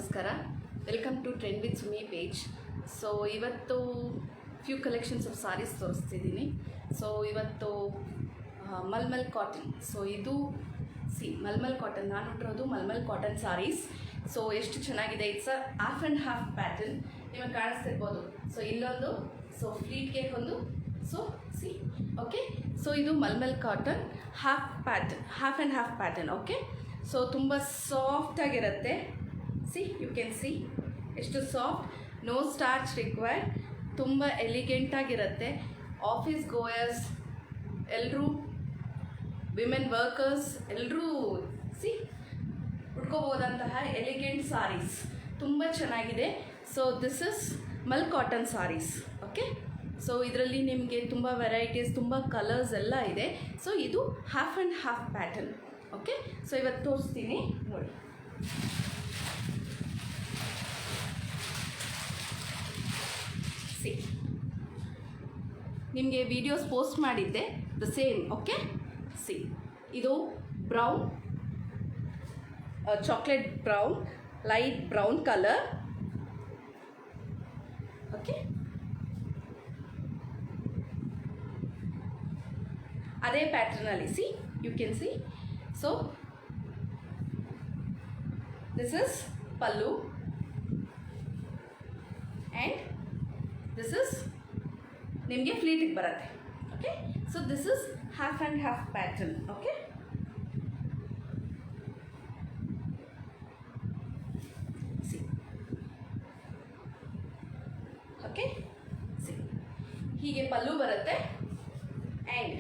ನಮಸ್ಕಾರ. Welcome to trend with Sumi page. So ಇವತ್ತು few collections of saris ತೋರಿಸ್ತಿದ್ದೀನಿ. ಸೊ ಇವತ್ತು ಮಲ್ಮಲ್ ಕಾಟನ್. ಸೊ ಇದು ಮಲ್ಮಲ್ ಕಾಟನ್, ನಾನು ಇಟ್ಟಿರೋದು ಮಲ್ಮಲ್ ಕಾಟನ್ ಸಾರೀಸ್. ಸೊ ಎಷ್ಟು ಚೆನ್ನಾಗಿದೆ, it's half and half pattern. ನಿಮಗೆ ಕಾಣಿಸ್ತಿರ್ಬೋದು. ಸೊ ಇಲ್ಲೊಂದು, ಸೊ ಫ್ಲೀಟ್ಗೆ ಒಂದು, ಸೊ ಓಕೆ. ಸೊ ಇದು malmal cotton half and half pattern. Okay. So ತುಂಬ ಸಾಫ್ಟಾಗಿರುತ್ತೆ. ಯು ಕ್ಯಾನ್ ಸಿ ಎಷ್ಟು ಸಾಫ್ಟ್, ನೋ ಸ್ಟಾರ್ಚ್ ರಿಕ್ವೈರ್ಡ್, ತುಂಬ ಎಲಿಗೆಂಟಾಗಿರುತ್ತೆ. ಆಫೀಸ್ ಗೋಯರ್ಸ್ ಎಲ್ಲರೂ, ವಿಮೆನ್ ವರ್ಕರ್ಸ್ ಎಲ್ಲರೂ ಉಟ್ಕೋಬೋದಂತಹ ಎಲಿಗೆಂಟ್ ಸಾರೀಸ್, ತುಂಬ ಚೆನ್ನಾಗಿದೆ. So this is mal cotton saris. Okay. So ಇದರಲ್ಲಿ ನಿಮಗೆ ತುಂಬ ವೆರೈಟೀಸ್, ತುಂಬ ಕಲರ್ಸ್ ಎಲ್ಲ ಇದೆ. ಸೊ ಇದು half and half pattern. Okay. So ಇವತ್ತು ತೋರಿಸ್ತೀನಿ ನೋಡಿ. ನಿಮಗೆ ವಿಡಿಯೋಸ್ ಪೋಸ್ಟ್ ಮಾಡಿದ್ದೆ ದ ಸೇಮ್. ಓಕೆ. ಇದು brown, chocolate brown, light brown colour. Okay. ಅದೇ ಪ್ಯಾಟರ್ನಲ್ಲಿ you can see. So this is pallu and this is ನಿಮಗೆ ಫ್ಲೀಟಿಗೆ ಬರುತ್ತೆ. Okay. So this is half and half pattern. Okay. Okay. ಹೀಗೆ ಪಲ್ಲು ಬರುತ್ತೆ and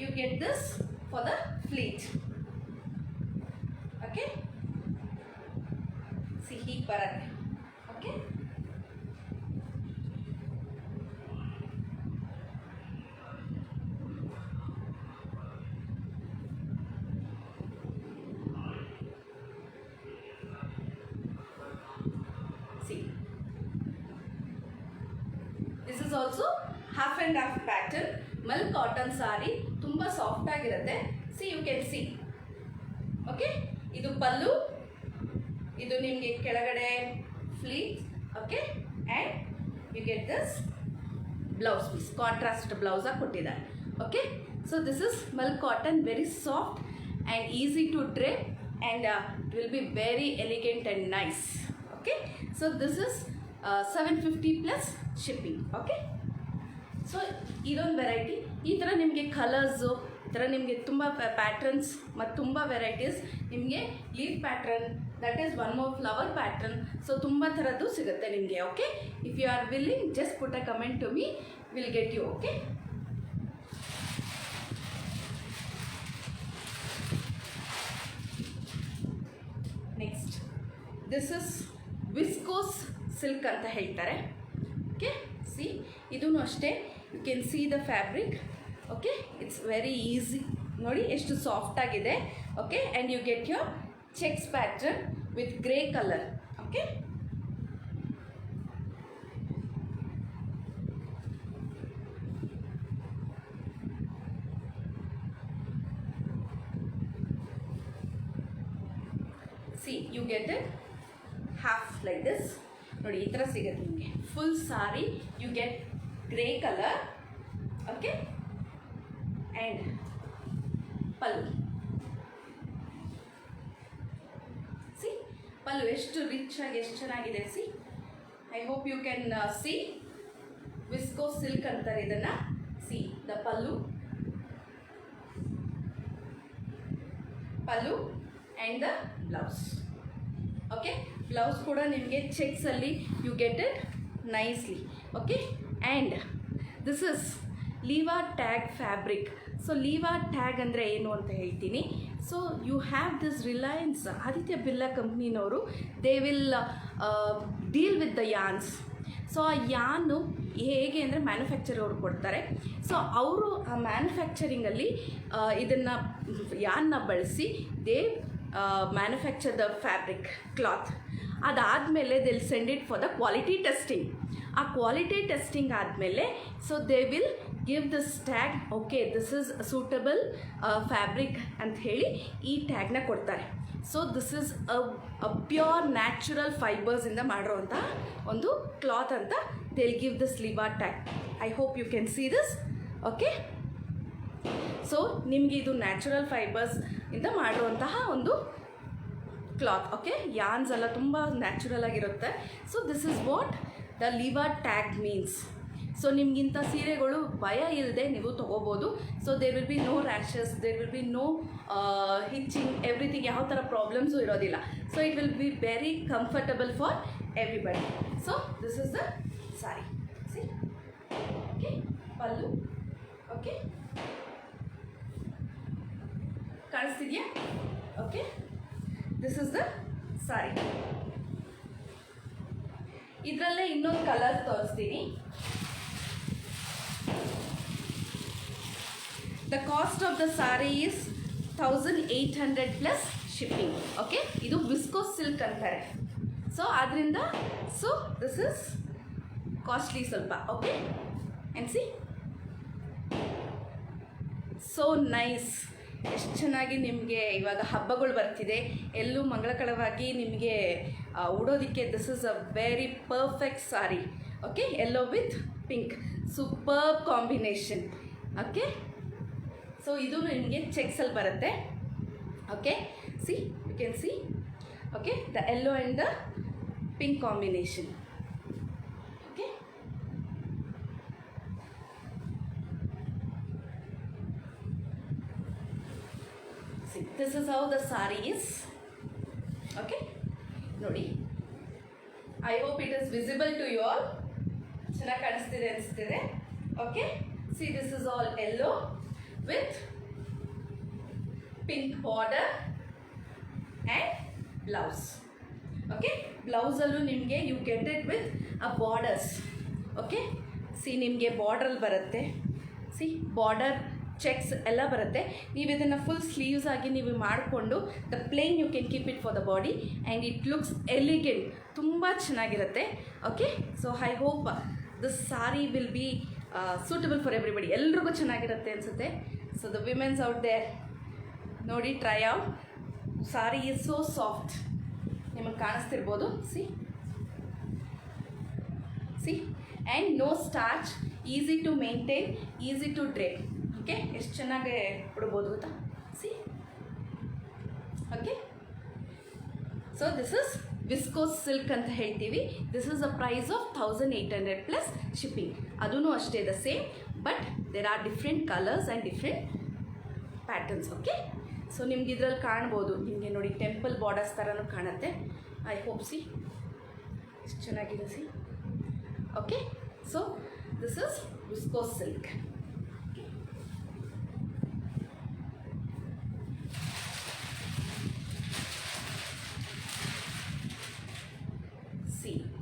you get this for the pleat. Okay. ಹೀಗೆ ಬರುತ್ತೆ. Okay. This is also half and half pattern mal cotton sari, ತುಂಬ soft ಆಗಿರುತ್ತೆ. You can see. Okay. ಇದು ಪಲ್ಲು, ಇದು ನಿಮಗೆ ಕೆಳಗಡೆ pleat. Okay. And you get this blouse piece, contrast ಬ್ಲೌಸಾಗಿ ಕೊಟ್ಟಿದ್ದಾರೆ. Okay. So this is mal cotton, very soft and easy to drape and it will be very elegant and nice. Okay. So this is 750 plus shipping. Okay. So ಇದೊಂದು variety. ಈ ಥರ ನಿಮಗೆ colours, ಈ ಥರ ನಿಮಗೆ ತುಂಬ ಪ್ಯಾಟ್ರನ್ಸ್ ಮತ್ತು ತುಂಬ ವೆರೈಟೀಸ್, ನಿಮಗೆ leaf pattern, that is one more flower pattern. So ತುಂಬ ಥರದ್ದು ಸಿಗುತ್ತೆ ನಿಮಗೆ. Okay. If you are willing, just put a comment to me, will get you. Okay. Next this is viscose silk ಅಂತ ಹೇಳ್ತಾರೆ. Okay. ಇದೂ ಅಷ್ಟೇ, you can see the fabric. Okay. It's very easy. ನೋಡಿ ಎಷ್ಟು ಸಾಫ್ಟ್ ಆಗಿದೆ. Okay. And you get your checks pattern with grey colour. Okay. You get it half like this. ನೋಡಿ ಈ ಥರ ಸಿಗುತ್ತೆ ನಿಮಗೆ full sari. You get grey colour. Okay. And pallu. Pallu ಎಷ್ಟು rich ಆಗಿ, ಎಷ್ಟು ಚೆನ್ನಾಗಿದೆ. I hope you can see. Viscose silk ಅಂತಾರೆ ಇದನ್ನು. The pallu and the blouse. Okay. Blouse ಕೂಡ ನಿಮಗೆ ಚೆಕ್ಸಲ್ಲಿ you get it nicely. Okay. And this is Liva tag fabric. So Liva tag ಅಂದರೆ ಏನು ಅಂತ ಹೇಳ್ತೀನಿ. So you have this Reliance Aditya Birla ಕಂಪ್ನಿನವರು, they will deal with the ಯಾನ್ಸ್. So ಆ ಯಾನು ಹೇಗೆ ಅಂದರೆ ಮ್ಯಾನುಫ್ಯಾಕ್ಚರ್ ಅವರು ಕೊಡ್ತಾರೆ. ಸೊ ಅವರು ಆ ಮ್ಯಾನುಫ್ಯಾಕ್ಚರಿಂಗಲ್ಲಿ ಇದನ್ನು ಯಾನ್ನ ಬಳಸಿ they manufacture the fabric cloth. ಅದಾದಮೇಲೆ they will send it for the quality testing. ಆ ಕ್ವಾಲಿಟಿ ಟೆಸ್ಟಿಂಗ್ ಆದಮೇಲೆ so they will give this tag. Okay, this is suitable fabric ಅಂತ ಹೇಳಿ ಈ ಟ್ಯಾಗ್ನ ಕೊಡ್ತಾರೆ. So this is a pure natural ಫೈಬರ್ಸಿಂದ ಮಾಡಿರೋಂಥ ಒಂದು ಕ್ಲಾತ್ ಅಂತ they will give this Liva tag. I hope you can see this. Okay, so ನಿಮಗೆ ಇದು ನ್ಯಾಚುರಲ್ ಫೈಬರ್ಸ್ ಇಂದ ಮಾಡಿರುವಂತಹ ಒಂದು ಕ್ಲಾತ್. ಓಕೆ, ಯಾನ್ಸ್ ಎಲ್ಲ ತುಂಬ ನ್ಯಾಚುರಲ್ ಆಗಿರುತ್ತೆ. So this is what the Liva tag means. So ನಿಮಗಿಂಥ ಸೀರೆಗಳು ಭಯ ಇಲ್ಲದೆ ನೀವು ತೊಗೋಬೋದು. So there will be no rashes, there will be no itching, everything, ಯಾವ ಥರ ಪ್ರಾಬ್ಲಮ್ಸು ಇರೋದಿಲ್ಲ. So it will be very comfortable for everybody. So this is the sari. See, okay, pallu. Okay, ಕಾಣಿಸ್ತಿದೆಯಾ? Okay, this is the sari. ಇದರಲ್ಲೇ ಇನ್ನೊಂದು colour ತೋರಿಸ್ತೀನಿ. The cost of the saree is 1800 plus shipping. Okay, ಇದು viscose silk ಅಂತಾರೆ. So ಅದರಿಂದ so this is costly ಸ್ವಲ್ಪ. Okay, and see, so nice. ಎಷ್ಟು ಚೆನ್ನಾಗಿ ನಿಮಗೆ ಇವಾಗ ಹಬ್ಬಗಳು ಬರ್ತಿದೆ, ಎಲ್ಲೂ ಮಂಗಳಕರವಾಗಿ ನಿಮಗೆ ಉಡೋದಕ್ಕೆ this is a very perfect sari. Okay, yellow with pink, super combination. Okay, so ಇದು ನಿಮಗೆ ಚೆಕ್ಸಲ್ಲಿ ಬರುತ್ತೆ. Okay, see, you can see. Okay, the yellow and the pink combination. Okay, see, this is how the sari is. Okay, ನೋಡಿ, I hope it is visible to you all. ಚೆನ್ನಾಗಿ ಕಾಣಿಸ್ತಿದೆ ಅನಿಸ್ತಿದೆ. Okay, see, this is all yellow with pink border and blouse. Okay, blouse allu nimge you get it with a borders. Okay, see, nimge border barutte. See, border checks ella barutte. ನೀವು ಇದನ್ನು full sleeves ಆಗಿ ನೀವು ಮಾಡಿಕೊಂಡು the plain you can keep it for the body and it looks elegant. ತುಂಬ ಚೆನ್ನಾಗಿರುತ್ತೆ. Okay, so I hope this sari will be suitable for everybody. ಎಲ್ರಿಗೂ ಚೆನ್ನಾಗಿರುತ್ತೆ ಅನಿಸುತ್ತೆ. So the women's out there, ನೋಡಿ, try out. Sari is so soft, ನಿಮಗೆ ಕಾಣಿಸ್ತಿರ್ಬೋದು. See, see, and no starch, easy to maintain, easy to drape. Okay, ಎಷ್ಟು ಚೆನ್ನಾಗಿ ಉಡ್ಬೋದು ಗೊತ್ತಾ. See, okay, so this is viscose silk ಅಂತ ಹೇಳ್ತೀವಿ. This is a price of 1800 plus shipping. ಅದೂ ಅಷ್ಟೇ the same, but there are different colours and different patterns. Okay, so ನಿಮ್ಗೆ ಇದರಲ್ಲಿ ಕಾಣ್ಬೋದು, ನಿಮಗೆ ನೋಡಿ ಟೆಂಪಲ್ ಬಾರ್ಡರ್ಸ್ ಥರನೂ ಕಾಣುತ್ತೆ. ಐ ಹೋಪ್ ಸಿ, ಎಷ್ಟು ಚೆನ್ನಾಗಿದೆ. See, okay, so this is viscose silk.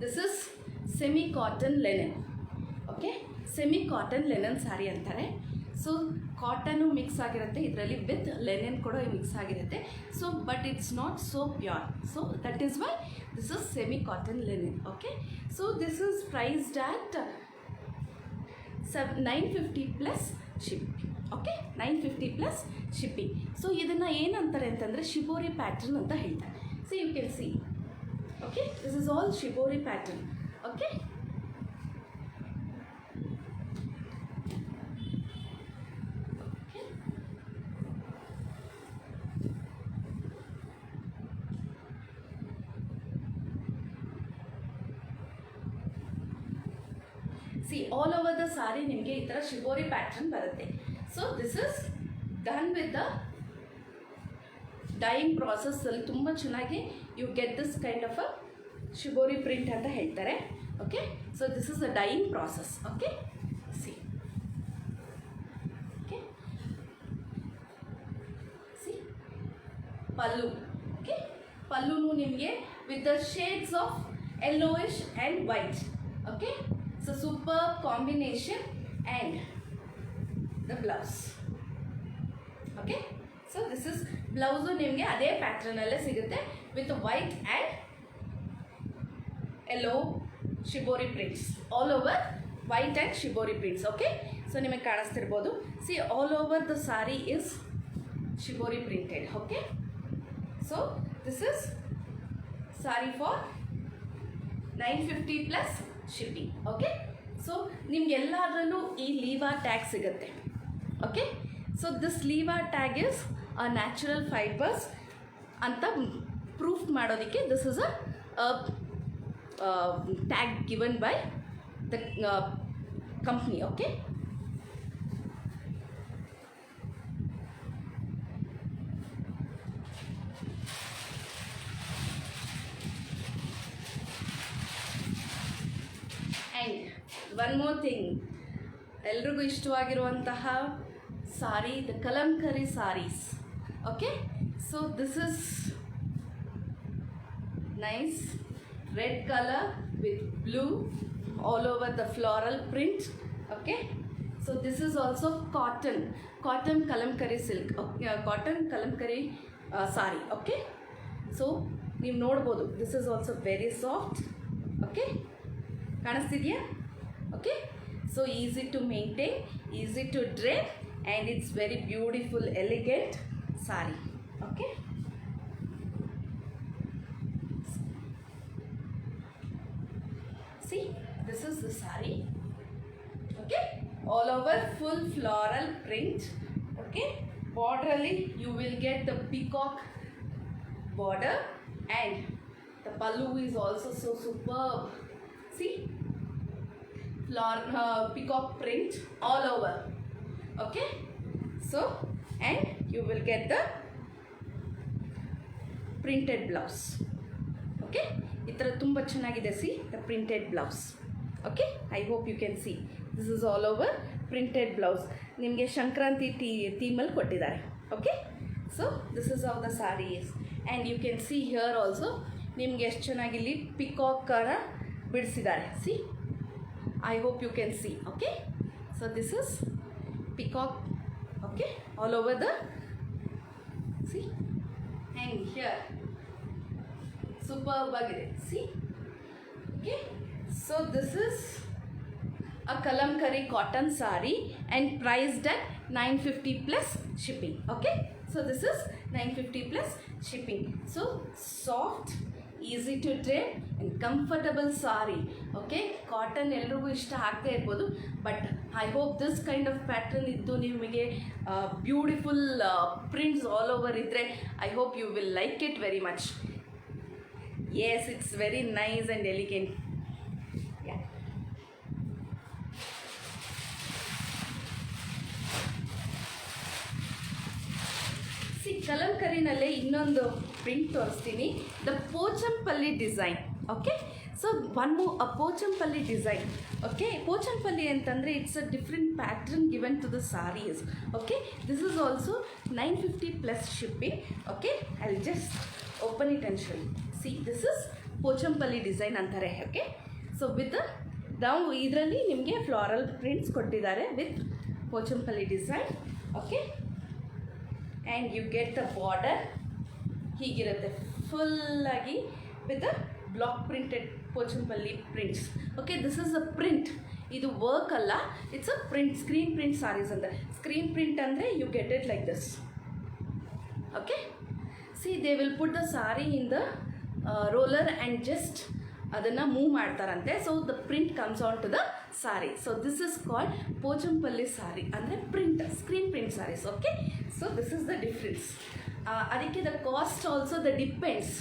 This is semi cotton linen. Okay, semi cotton linen sari ಅಂತಾರೆ. ಸೊ ಕಾಟನು ಮಿಕ್ಸ್ ಆಗಿರುತ್ತೆ ಇದರಲ್ಲಿ, ವಿತ್ ಲೆನನ್ ಕೂಡ ಮಿಕ್ಸ್ ಆಗಿರುತ್ತೆ. So but it's not so pure. So that is why this is semi cotton linen. Okay, so this is priced at 950 plus shipping. Okay, 950 plus shipping. So ಇದನ್ನು ಏನಂತಾರೆ ಅಂತಂದರೆ shibori pattern ಅಂತ ಹೇಳ್ತಾರೆ. So you can see. Okay, this is all shibori pattern. Okay, okay, see, all over the saree ನಿಮಗೆ ಈ ಥರ shibori pattern ಬರುತ್ತೆ. So this is done with the dyeing ಪ್ರಾಸೆಸ್ಸಲ್ಲಿ ತುಂಬ ಚೆನ್ನಾಗಿ you get this kind of a shibori print ಅಂತ ಹೇಳ್ತಾರೆ. Okay, so this is a dyeing process. Okay, see, okay, see, pallu. Okay, ಪಲ್ಲುನು ನಿಮಗೆ with the shades of yellowish and white. Okay, so super combination and the blouse. Okay, so this is blouse ನಿಮಗೆ ಅದೇ ಪ್ಯಾಟ್ರನಲ್ಲೇ ಸಿಗುತ್ತೆ with white and yellow shibori prints. All over white and shibori prints. Okay, so ನಿಮಗೆ ಕಾಣಿಸ್ತಿರ್ಬೋದು. See, all over the sari is shibori printed. Okay, so this is saree for 950 plus shipping. Okay, so ನಿಮ್ಗೆ ಎಲ್ಲದರಲ್ಲೂ ಈ Liva tag ಸಿಗುತ್ತೆ. Okay, so this Liva tag is a natural fibres ಅಂತ proof ಮಾಡೋದಕ್ಕೆ this is a tag given by the company. Okay, and one more thing, ಎಲ್ರಿಗೂ ಇಷ್ಟವಾಗಿರುವಂತಹ sari, the Kalamkari saris. Okay, so this is nice red colour with blue all over the floral print. Okay, so this is also cotton kalamkari silk, cotton kalamkari saree. Okay, so ನೀವು ನೋಡ್ಬೋದು, this is also very soft. Okay, ಕಾಣಿಸ್ತಿದೆಯಾ? Okay, so easy to maintain, easy to drape, and it's very beautiful, elegant saree. Okay, see, this is the saree. Okay, all over full floral print. Okay, borderly you will get the peacock border, and the pallu is also so superb. See, peacock print all over. Okay, so and you will get the printed blouse. Okay, ಈ ಥರ ತುಂಬ ಚೆನ್ನಾಗಿದೆ. See the printed blouse. Okay, I hope you can see this is all over printed blouse. ನಿಮಗೆ ಸಂಕ್ರಾಂತಿ ಥೀಮಲ್ಲಿ ಕೊಟ್ಟಿದ್ದಾರೆ. Okay, so this is of the sari is, and you can see here also ನಿಮ್ಗೆ ಎಷ್ಟು ಚೆನ್ನಾಗಿ ಇಲ್ಲಿ ಪಿಕಾಕರ ಬಿಡಿಸಿದ್ದಾರೆ. See, I hope you can see. Okay, so this is peacock. Okay, all over the see, and here superb agire. See, okay, so this is a kalamkari cotton saree and priced at 950 plus shipping. Okay, so this is 950 plus shipping. So soft, easy to drape and comfortable saree. Okay, cotton ಎಲ್ರಿಗೂ ಇಷ್ಟ ಆಗದೆ ಇರ್ಬೋದು, but I hope this kind of pattern ಇದ್ದು ನಿಮಗೆ beautiful prints all over ಇದ್ದರೆ I hope you will like it very much. Yes, it's very nice and elegant. Yeah. See, ಕಲಂಕರಿನಲ್ಲೇ ಇನ್ನೊಂದು print ತೋರಿಸ್ತೀನಿ, the Pochampally design. Okay, so one more Pochampally design. Okay, Pochampally ಅಂತಂದರೆ it's a different pattern given to the saris. Okay, this is also 950 plus shipping. Okay, I will just open it and show you. See, this is Pochampally design ಅಂತಾರೆ. Okay, so with ನಾವು ಇದರಲ್ಲಿ ನಿಮಗೆ floral prints ಕೊಟ್ಟಿದ್ದಾರೆ with Pochampally design. Okay, and you get the border ಹೀಗಿರುತ್ತೆ ಫುಲ್ಲಾಗಿ with block printed Pochampally prints. Okay, this is a print, ಇದು work ಅಲ್ಲ, it's a print, screen print saris ಅಂದರೆ. ಸ್ಕ್ರೀನ್ ಪ್ರಿಂಟ್ ಅಂದರೆ you get it like this. Okay, see they will put the sari in the roller and just ಅದನ್ನು move ಮಾಡ್ತಾರಂತೆ. So the print comes on to the sari. So this is called Pochampally sari ಅಂದರೆ print, screen print saris. Okay, so this is the difference. ಅದಕ್ಕೆ the cost also the depends.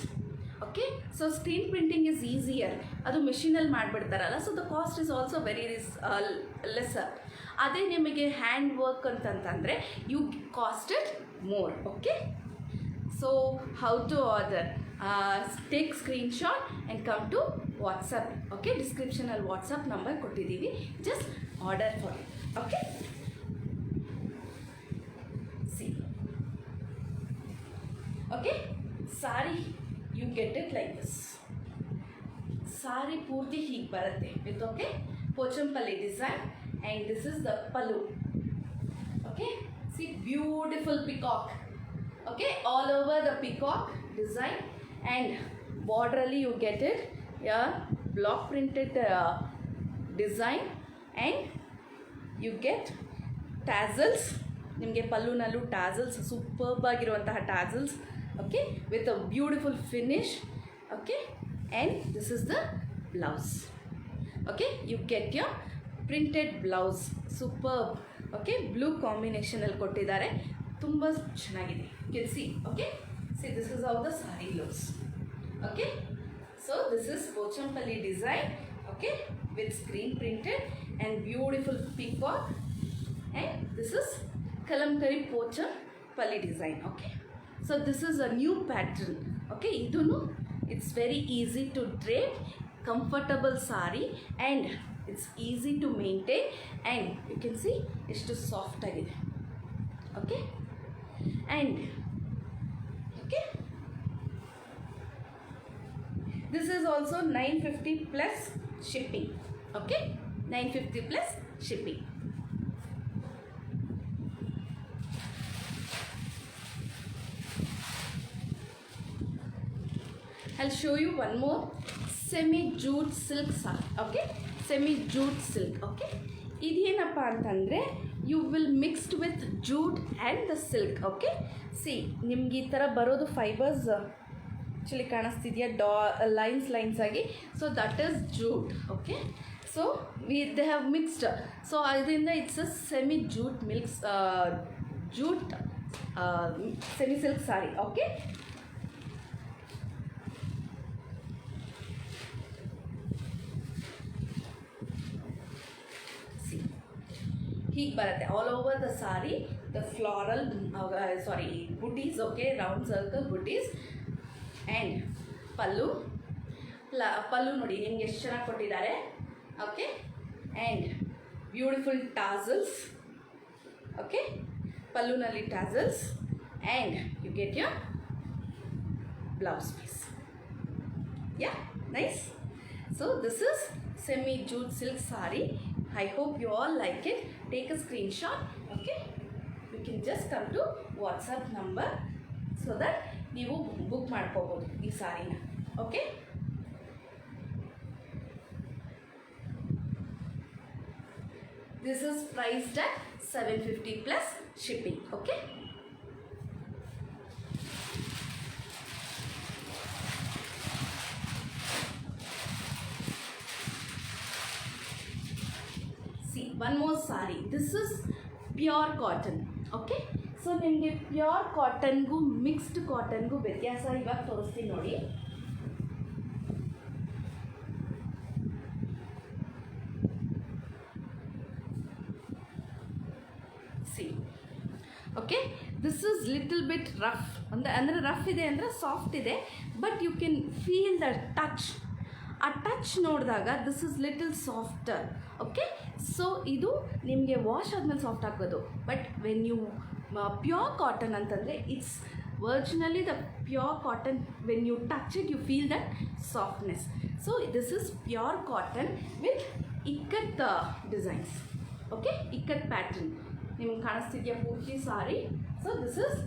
Okay, so screen printing is easier, ಅದು ಮೆಷಿನಲ್ಲಿ ಮಾಡಿಬಿಡ್ತಾರಲ್ಲ, so the cost is also very lesser. ಅದೇ ನಿಮಗೆ hand work ಅಂತಂತಂದರೆ you cost it more. Okay, so how to order? Take screenshot and come to WhatsApp. Okay, ಡಿಸ್ಕ್ರಿಪ್ಷನಲ್ಲಿ WhatsApp number ಕೊಟ್ಟಿದ್ದೀವಿ, just order for it. Okay, see, okay, sari you get it like this. Sari ಪೂರ್ತಿ ಹೀಗೆ ಬರುತ್ತೆ with okay Pochampally design, and this is the pallu. Okay, see beautiful peacock. Okay, all over the peacock design, and borderly you get it block printed design, and you get tassels. ನಿಮಗೆ ಪಲ್ಲುನಲ್ಲೂ tassels, superb ಆಗಿರುವಂತಹ tassels. okay, with a beautiful finish, okay, and this is the blouse. Okay, you get your printed blouse, superb. Okay, blue combination ಅಲ್ಲಿ ಕೊಟ್ಟಿದ್ದಾರೆ, ತುಂಬ ಚೆನ್ನಾಗಿದೆ. You can see, okay, see this is how the saree looks. Okay, so this is Pochampalli design, okay, with screen printed and beautiful peacock, and this is Kalamkari Pochampalli design. Okay, so this is a new pattern. Okay, idunu it's very easy to drape, comfortable saree, and it's easy to maintain, and you can see ಎಷ್ಟು soft ಆಗಿದೆ. Okay, and okay, this is also 950 plus shipping. Okay, 950 plus shipping. I'll show you one more semi jute silk saree. Okay, semi jute silk. Okay, ಇದೇನಪ್ಪ ಅಂತಂದರೆ you will mixed with jute and the silk. Okay, see ನಿಮ್ಗೆ ಈ ಥರ ಬರೋದು fibres actually ಕಾಣಿಸ್ತಿದೆಯಾ, lines ಆಗಿ, so that is jute. Okay, so they have mixed, so ಅದರಿಂದ it's a semi jute jute semi silk sari. Okay, ಹೀಗೆ ಬರುತ್ತೆ all over the sari, the floral butis. Okay, round circle butis and pallu. Pallu ನೋಡಿ ನಿಮ್ಗೆ ಎಷ್ಟು ಚೆನ್ನಾಗಿ ಕೊಟ್ಟಿದ್ದಾರೆ. Okay, and beautiful tassels. Okay, ಪಲ್ಲುನಲ್ಲಿ tassels and you get your blouse piece. Yeah, nice. So this is semi jute silk saree. I hope you all like it. Take a screenshot. Okay, you can just come to WhatsApp number so that ನೀವು book ಮಾಡ್ಕೋಬೋದು ಈ ಸಾರಿನ. Okay, this is priced at 750 plus shipping. Okay, one more saree. This is pure cotton. Okay, so ನಿಮಗೆ pure ಕಾಟನ್ಗೂ mixed ಕಾಟನ್ಗೂ ವ್ಯತ್ಯಾಸ ಇವಾಗ ತೋರಿಸ್ತೀನಿ ನೋಡಿ. See, okay, this is little bit rough. ಅಂದರೆ ರಫ್ ಇದೆ ಅಂದರೆ ಸಾಫ್ಟ್ ಇದೆ, but you can feel the touch. ಆ ಟಚ್ ನೋಡಿದಾಗ this is little softer. Okay, so ಇದು ನಿಮಗೆ ವಾಶ್ ಆದಮೇಲೆ ಸಾಫ್ಟ್ ಆಗೋದು. But when you pure cotton ಅಂತಂದರೆ it's originally the pure cotton. When you touch it you feel that softness. So this is pure cotton with ikat designs. Okay, ikat pattern ನಿಮ್ಗೆ ಕಾಣಿಸ್ತಿದೆಯಾ ಪೂರ್ತಿ sari. So this is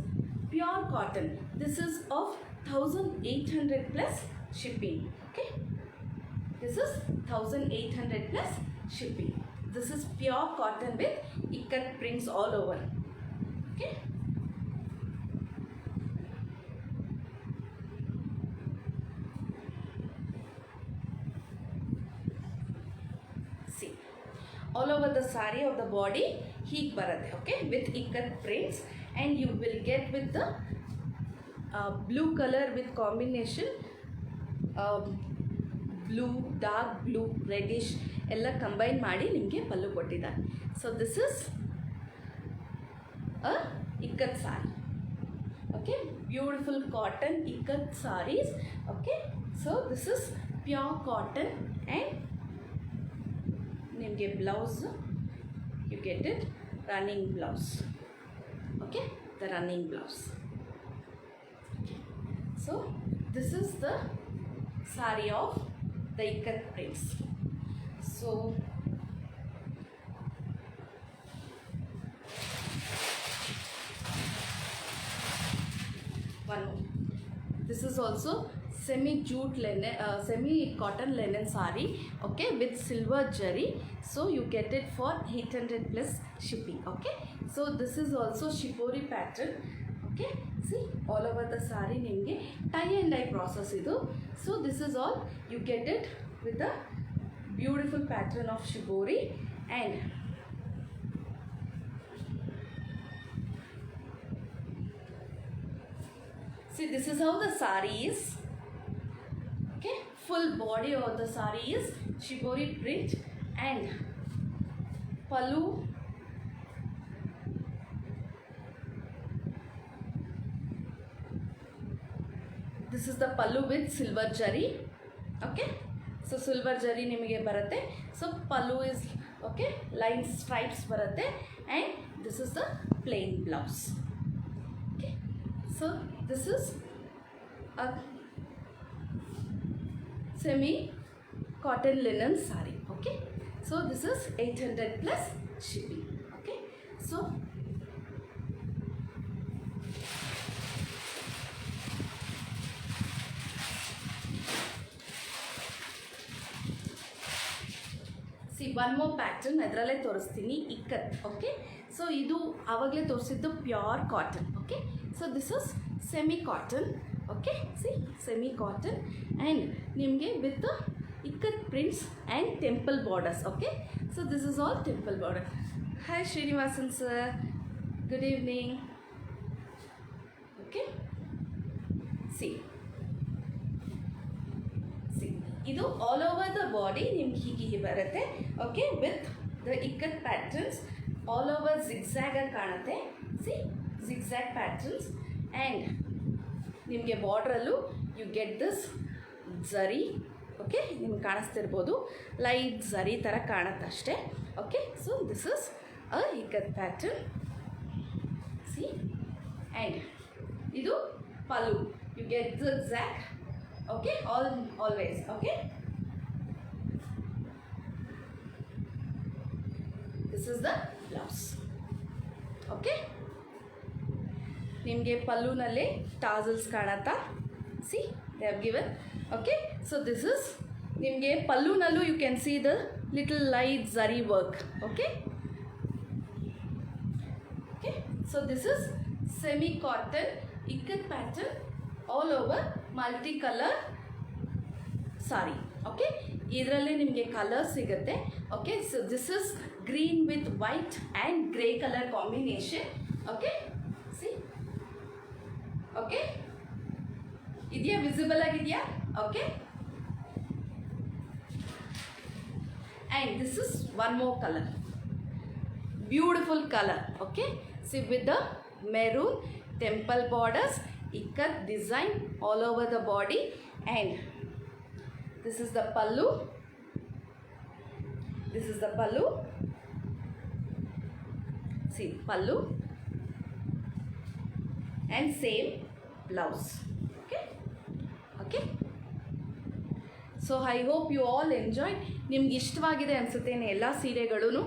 pure cotton. This is of 1800 plus shipping. Okay, this is 1800 plus shipping. This is pure cotton with ikat prints all over. Okay, see all over the saree of the body hege barutte. Okay, with ikat prints, and you will get with the blue color with combination blue, dark blue, reddish ಎಲ್ಲ combine ಮಾಡಿ ನಿಮಗೆ ಪಲ್ಲು ಕೊಟ್ಟಿದ್ದಾರೆ. So this is a ikat sari. Okay, beautiful cotton ikat saris. Okay, so this is pure cotton and ನಿಮಗೆ blouse you get it running blouse. Okay, the running blouse. So this is the saree of the ikat prints. So one more. This is also semi jute linen, semi cotton linen saree. Okay, with silver jari. So you get it for 800 plus shipping. Okay, so this is also shipori pattern. Okay see all over the sari ನಿಮಗೆ tie and dye process ಇದು. So this is all you get it with the beautiful pattern of shibori. And see, this is how the sari is. Okay, full body of the sari is shibori print and pallu. This is the pallu with silver jari. Okay, so silver jari nimage baratte. So pallu is okay, line stripes baratte, and this is the plain blouse. So this is a semi cotton linen saree. Okay, so this is 800 plus shipping. Okay, so see one more pattern ಅದರಲ್ಲೇ ತೋರಿಸ್ತೀನಿ, ikat. Okay, so ಇದು ಆವಾಗಲೇ ತೋರಿಸಿದ್ದು pure cotton. Okay, so this is semi cotton. Okay, see, semi cotton and nimge with the ikat prints and temple borders. Okay, so this is all temple border. Hi Srinivasan sir, good evening. Okay, see idu all over the body nimge hige barutte. Okay, with the ikat patterns all over zigzag ಆಗಿ ಕಾಣುತ್ತೆ. See, zigzag patterns and ನಿಮಗೆ ಬಾರ್ಡ್ರಲ್ಲೂ you get this zari. Okay, ನಿಮ್ಗೆ ಕಾಣಿಸ್ತಿರ್ಬೋದು, light zari ಥರ ಕಾಣುತ್ತಷ್ಟೇ. Okay, so this is a ikat pattern. See, and ಇದು pallu, you get zigzag. Okay, always. Okay, this is the blouse. Okay, ನಿಮಗೆ ಪಲ್ಲುನಲ್ಲಿ ಟಾಸಲ್ಸ್ ಕಾಣತ್ತಾ? See, they have given. Okay, so this is ನಿಮಗೆ ಪಲ್ಲುನಲ್ಲೂ you can see the little light zari work. Okay, okay, so this is semi cotton ikat pattern all over multi colour sari. Okay, ಇದರಲ್ಲಿ ನಿಮಗೆ colour ಸಿಗುತ್ತೆ. Okay, so this is green with white and grey colour combination. Okay, see, okay, ಇದೆಯಾ? Visible ಆಗಿದೆಯಾ? Okay, and this is one more colour, beautiful colour. Okay, see with the maroon temple borders, ikat design all over the body, and this is the pallu. This is the pallu. See, pallu and same blouse. Okay, okay, so I hope you all enjoyed. ನಿಮ್ಗೆ ಇಷ್ಟವಾಗಿದೆ ಅನಿಸುತ್ತೇನೆ ಎಲ್ಲ ಸೀರೆಗಳೂ.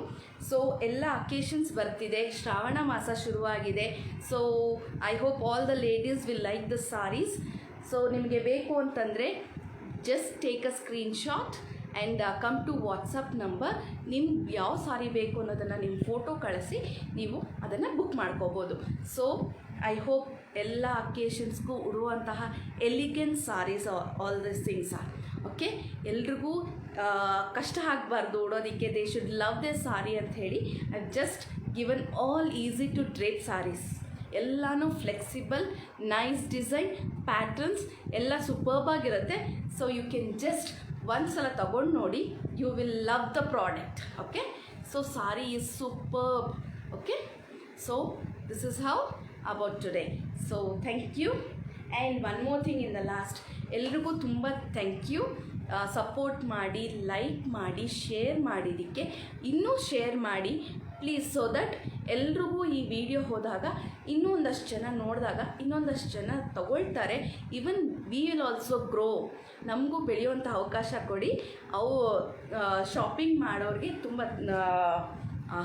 So ಎಲ್ಲ occasions ಬರ್ತಿದೆ, ಶ್ರಾವಣ ಮಾಸ ಶುರುವಾಗಿದೆ. So I hope all the ladies will like the saris. So ನಿಮಗೆ ಬೇಕು ಅಂತಂದರೆ just take a screenshot and come to WhatsApp number. ನಿಮ್ಗೆ ಯಾವ ಸಾರಿ ಬೇಕು ಅನ್ನೋದನ್ನು ನಿಮ್ಮ ಫೋಟೋ ಕಳಿಸಿ ನೀವು ಅದನ್ನು ಬುಕ್ ಮಾಡ್ಕೋಬೋದು. ಸೊ ಐ ಹೋಪ್ ಎಲ್ಲ ಅಕೇಶನ್ಸ್ಗೂ ಉಡುವಂತಹ elegant saris all this things are. Okay, ಎಲ್ರಿಗೂ ಕಷ್ಟ ಆಗಬಾರ್ದು ಉಡೋದಕ್ಕೆ, they should love they sari ಅಂತ ಹೇಳಿ I just given all easy to drape saris. ಎಲ್ಲನೂ ಫ್ಲೆಕ್ಸಿಬಲ್, ನೈಸ್ ಡಿಸೈನ್, ಪ್ಯಾಟರ್ನ್ಸ್ ಎಲ್ಲ ಸೂಪರ್ಬಾಗಿರುತ್ತೆ. ಸೊ ಯು ಕ್ಯಾನ್ ಜಸ್ಟ್ ಒಂದು ಸಲ ತಗೊಂಡು ನೋಡಿ, you will love the product. Okay, so sari is superb. Okay, so this is how about today. So thank you. And one more thing in the last, ಎಲ್ರಿಗೂ ತುಂಬ thank you. Support ಮಾಡಿ, like ಮಾಡಿ, share ಮಾಡಿದ್ದಕ್ಕೆ. ಇನ್ನೂ share ಮಾಡಿ please, so that ಎಲ್ರಿಗೂ ಈ video ಹೋದಾಗ ಇನ್ನೂ ಒಂದಷ್ಟು ಜನ ನೋಡಿದಾಗ ಇನ್ನೊಂದಷ್ಟು ಜನ ತಗೊಳ್ತಾರೆ. Even we will also grow. ನಮಗೂ ಬೆಳೆಯುವಂಥ ಅವಕಾಶ ಕೊಡಿ. ಅವು ಶಾಪಿಂಗ್ ಮಾಡೋರಿಗೆ ತುಂಬ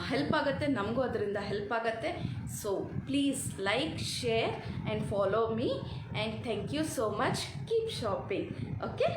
ಹೆಲ್ಪ್ ಆಗುತ್ತೆ, ನಮಗೂ ಅದರಿಂದ ಹೆಲ್ಪ್ ಆಗುತ್ತೆ. So please like, share and follow me, and thank you so much. Keep shopping. Okay.